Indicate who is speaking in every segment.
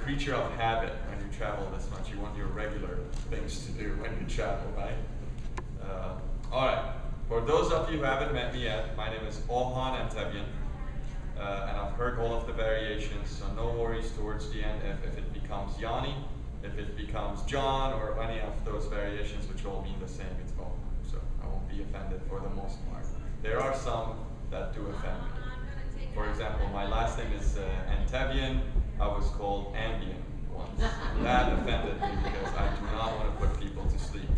Speaker 1: creature of habit when you travel this much. You want your regular things to do when you travel, right? All right. For those of you who haven't met me yet, my name is Ohan Antebian, and I've heard all of the variations, so no worries towards the end if it becomes Yanni, if it becomes John, or any of those variations, which all mean the same. It's Ohan, so I won't be offended for the most part. There are some that do offend me. For example, my last name is Antebian. I was called Antebian once. That offended me because I do not want to put people to sleep.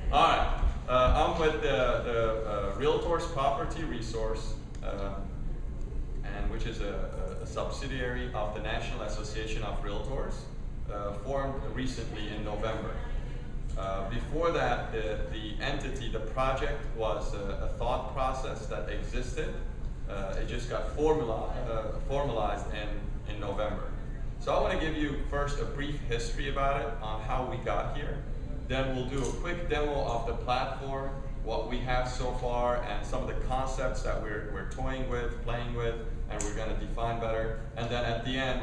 Speaker 1: All right, I'm with the REALTORS Property Resource, and which is a subsidiary of the National Association of Realtors, formed recently in November. Before that, the entity, the project, was a thought process that existed. It just got formalized in November. So I want to give you first a brief history about it, on how we got here. Then we'll do a quick demo of the platform, what we have so far, and some of the concepts that we're toying with, playing with, and we're going to define better. And then at the end,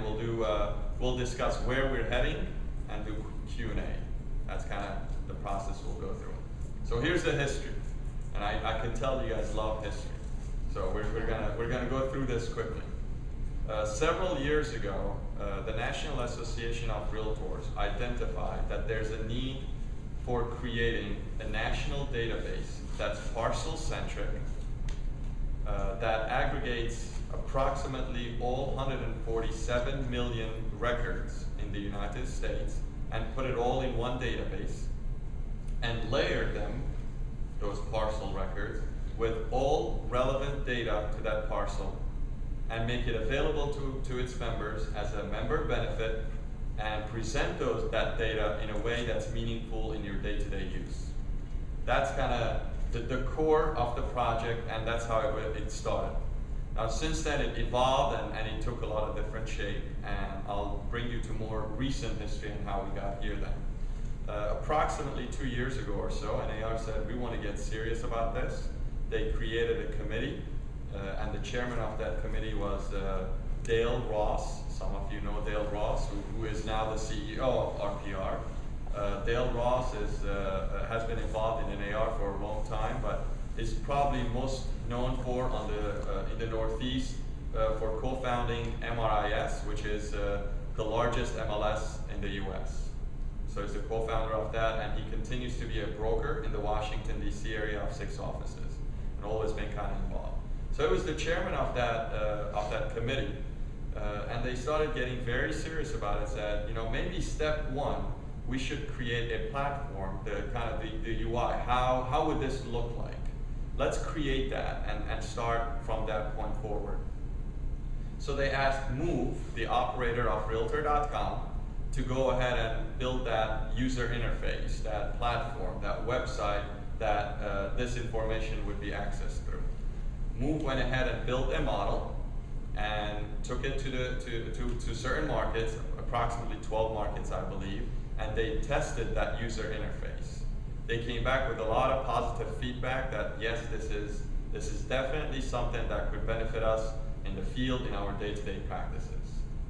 Speaker 1: we'll discuss where we're heading and do Q&A. That's kind of the process we'll go through. So here's the history, and I can tell you guys love history. So we're gonna go through this quickly. Several years ago, the National Association of Realtors identified that there's a need for creating a national database that's parcel-centric, that aggregates approximately all 147 million records in the United States and put it all in one database and layered them, those parcel records, with all relevant data to that parcel and make it available to its members as a member benefit and present that data in a way that's meaningful in your day-to-day use. That's kind of the core of the project, and that's how it started. Now, since then, it evolved and it took a lot of different shape, and I'll bring you to more recent history and how we got here then. Approximately 2 years ago or so, NAR said, we want to get serious about this. They created a committee, and the chairman of that committee was Dale Ross. Some of you know Dale Ross, who is now the CEO of RPR. Dale Ross has been involved in NAR for a long time, but is probably most known for in the Northeast for co-founding MRIS, which is the largest MLS in the US. So he's the co-founder of that, and he continues to be a broker in the Washington, D.C. area of 6 offices, and always been kind of involved. So it was the chairman of that committee, and they started getting very serious about it. Said, maybe step one, we should create a platform, the UI. How would this look like? Let's create that and start from that point forward. So they asked Move, the operator of Realtor.com, to go ahead and build that user interface, that platform, that website that this information would be accessed through. Move went ahead and built a model and took it to certain markets, approximately 12 markets, I believe, and they tested that user interface. They came back with a lot of positive feedback that yes, this is definitely something that could benefit us in the field, in our day-to-day practices.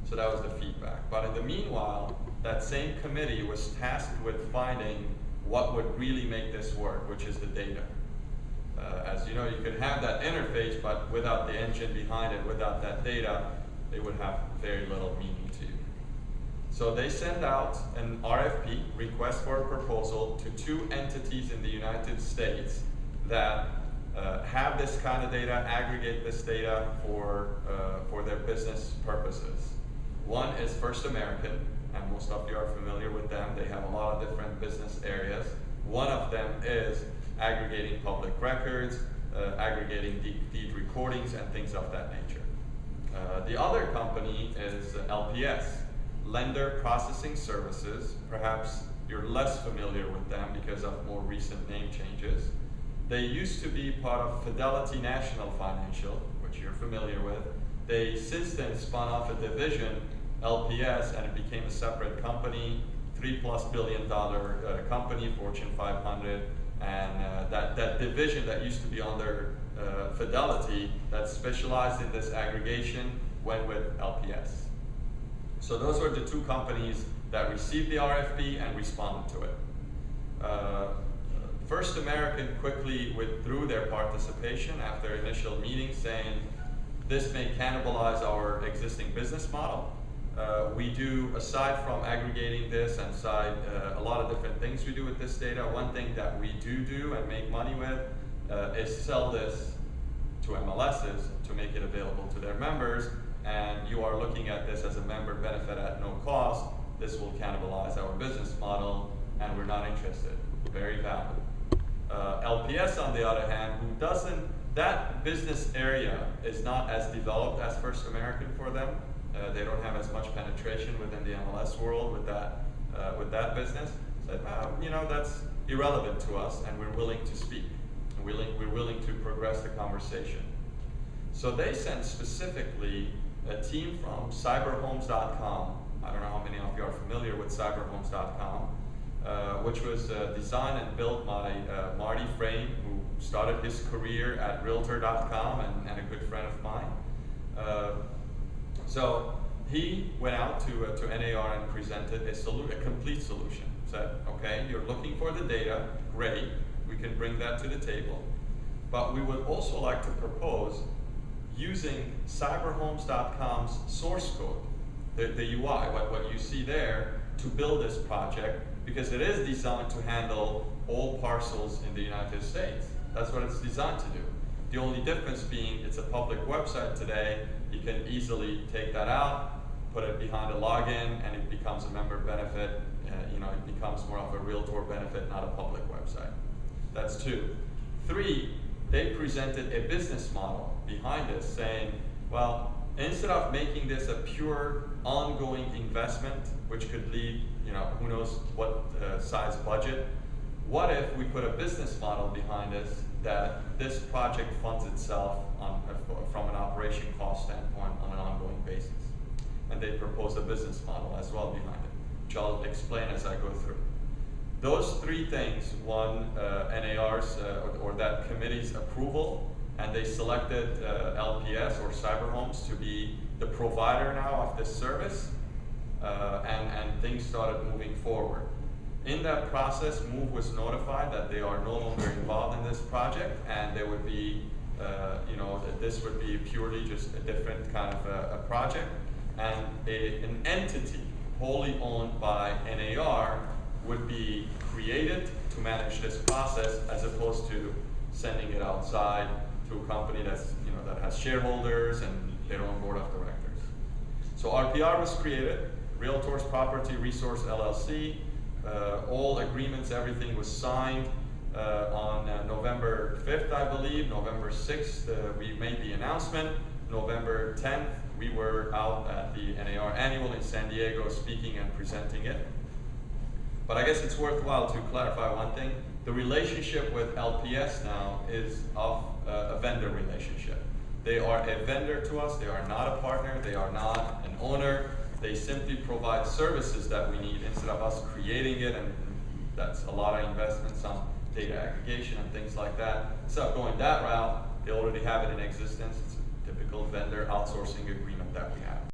Speaker 1: So that was the feedback. But in the meanwhile, that same committee was tasked with finding what would really make this work, which is the data. As you know, you could have that interface, but without the engine behind it, without that data, they would have very little meaning to you. So they send out an RFP, request for a proposal, to 2 entities in the United States that have this kind of data, aggregate this data for their business purposes. One is First American, and most of you are familiar with them. They have a lot of different business areas. One of them is aggregating public records, aggregating deed recordings, and things of that nature. The other company is LPS, Lender Processing Services. Perhaps you're less familiar with them because of more recent name changes. They used to be part of Fidelity National Financial, which you're familiar with. They since then spun off a division, LPS, and it became a separate company, $3+ billion company, Fortune 500, and that division that used to be under Fidelity, that specialized in this aggregation, went with LPS. So those were the two companies that received the RFP and responded to it. First American quickly withdrew their participation after initial meetings, saying this may cannibalize our existing business model. We do, aside from aggregating this and a lot of different things we do with this data, one thing that we do and make money with is sell this to MLSs to make it available to their members, and you are looking at this as a member benefit at no cost. This will cannibalize our business model, and we're not interested. Very valid. LPS, on the other hand, who doesn't, that business area is not as developed as First American for them. They don't have as much penetration within the MLS world with that business. Said, you know, that's irrelevant to us, and we're willing to speak. We're willing to progress the conversation. So they sent specifically a team from cyberhomes.com. I don't know how many of you are familiar with cyberhomes.com, which was designed and built by Marty Frame, who started his career at Realtor.com and a good friend of mine. So he went out to NAR and presented a complete solution. Said, okay, you're looking for the data, great, we can bring that to the table. But we would also like to propose using cyberhomes.com's source code, the UI, what you see there, to build this project, because it is designed to handle all parcels in the United States. That's what it's designed to do. The only difference being it's a public website today. You can easily take that out, put it behind a login, and it becomes a member benefit. You know, it becomes more of a Realtor benefit, not a public website. That's two. Three, they presented a business model behind this, saying, well, instead of making this a pure ongoing investment, which could lead, you know, who knows what size budget, what if we put a business model behind this, that this project funds itself from an operation cost standpoint on an ongoing basis? And they proposed a business model as well behind it, which I'll explain as I go through. Those three things won NAR's or that committee's approval, and they selected LPS or Cyberhomes to be the provider now of this service, and things started moving forward. In that process, Move was notified that they are no longer involved in this project, and they would be, you know, that this would be purely just a different kind of a project, and an entity wholly owned by NAR would be created to manage this process, as opposed to sending it outside to a company that's, you know, that has shareholders and their own board of directors. So RPR was created, Realtors Property Resource LLC. All agreements, everything was signed on November 5th, I believe. November 6th, we made the announcement. November 10th, we were out at the NAR Annual in San Diego speaking and presenting it. But I guess it's worthwhile to clarify one thing. The relationship with LPS now is of a vendor relationship. They are a vendor to us. They are not a partner. They are not an owner. They simply provide services that we need instead of us creating it, and that's a lot of investments on data aggregation and things like that. So going that route, they already have it in existence. It's a typical vendor outsourcing agreement that we have.